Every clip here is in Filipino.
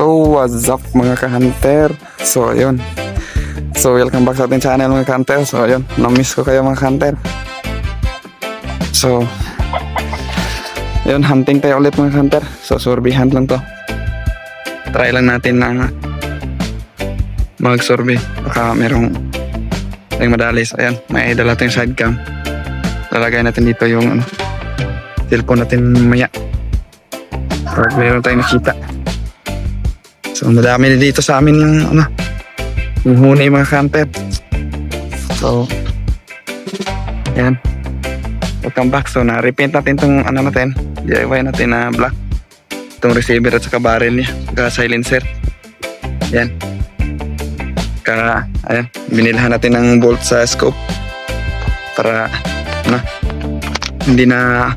So, what's up mga ka-hunter? So, ayun. So, welcome back sa ating channel mga ka-hunter. So, ayun. Na-miss ko kayo mga ka-hunter. So, ayun. Hunting tayo ulit mga ka-hunter. So, survey hunt lang to. Try lang natin na mag-survey. Baka merong madali. So, ayun. May dala tayong side cam. Lalagay natin dito yung cellphone natin mamaya. Pag meron tayong nakita. So, madami na dito sa amin yung yung huni mga ka-hunter. So, yan. Welcome back. So, na-repaint natin itong natin. DIY natin na black. Itong receiver at saka barrel niya. Saka silencer. Yan. Ayan. Binilhan natin ng bolt sa scope. Para, hindi na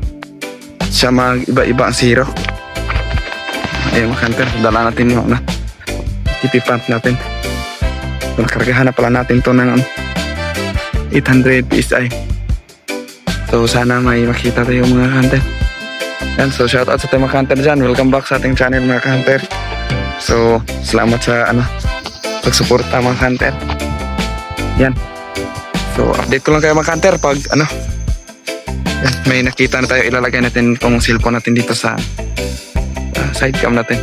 siya mag-iba-iba ang zero. Ayan mga ka-hunter. Dala natin yung TP pump natin. So, nakargahan na pala natin to ng 800 PSI. So sana may makita tayo mga ka-hunter. Yan, so shout out sa ating mga ka-hunter dyan. Welcome back sa ating channel mga ka-hunter. So salamat sa pagsuporta mga ka-hunter. Yan. So update ko lang kayo mga ka-hunter pag yan, may nakita na tayo. Ilalagay natin itong cellphone natin dito sa side cam natin.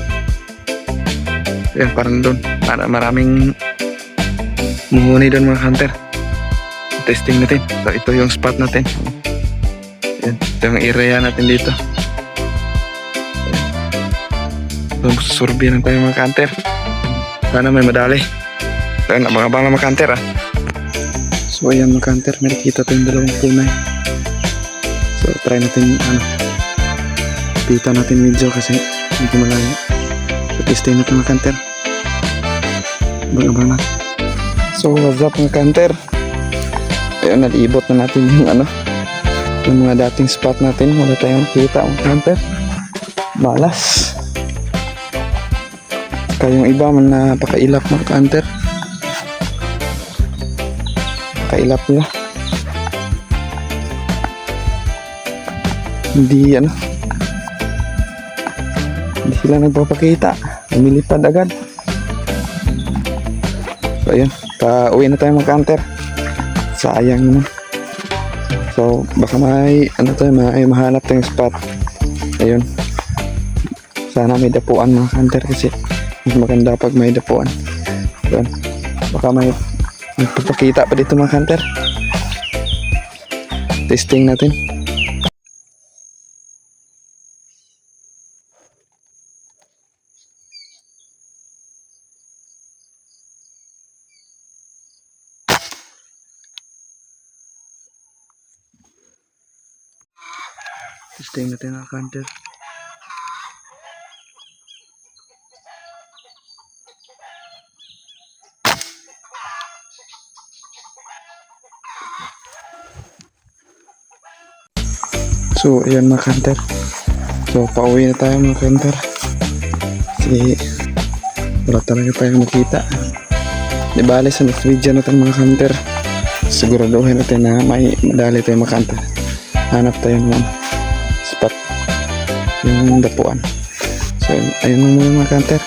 Yan, parang doon. Maraming muhuni doon mga hunter. Testing natin. So, ito yung spot natin. Yan, ito yung area natin dito. So, survey lang tayo mga hunter. Sana may madali. So, yan, abang-abang lang mga hunter So, ayan mga hunter. May nakita tayong dalawang punay. So, try natin pita natin medyo kasi hindi malayo. So, testing natin mga ka-hunter. Abang-abang na. So, what's up mga ka-hunter? Ayun, naliibot na natin yung mga dating spot natin. Wala tayong nakita mga ka-hunter. Malas. Kayong iba man napakailap mga ka-hunter. Kailap nila. Hindi sila nagpapakita. Lumilipad agad. So ayun, uwi na tayo mga ka-hunter. Sayang naman. So baka may may mahanap tayong spot. Ayun, sana may dapuan mga ka-hunter kasi mas maganda pag may dapuan. Ayun, baka may magpapakita pa dito mga ka-hunter. Testing natin. Testing natin mga ka-hunter. So ayan mga ka-hunter. So pauwi na tayo mga ka-hunter. Kasi wala talaga tayong makita. Di bale sa next video natin mga ka-hunter, siguraduhin natin na may madali tayong mga ka-hunter. Hanap tayo ng spot yung dapuan. So ayun muna mga ka-hunter.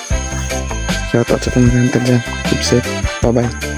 Shout out sa mga ka-hunter dyan. Keep safe. Bye bye.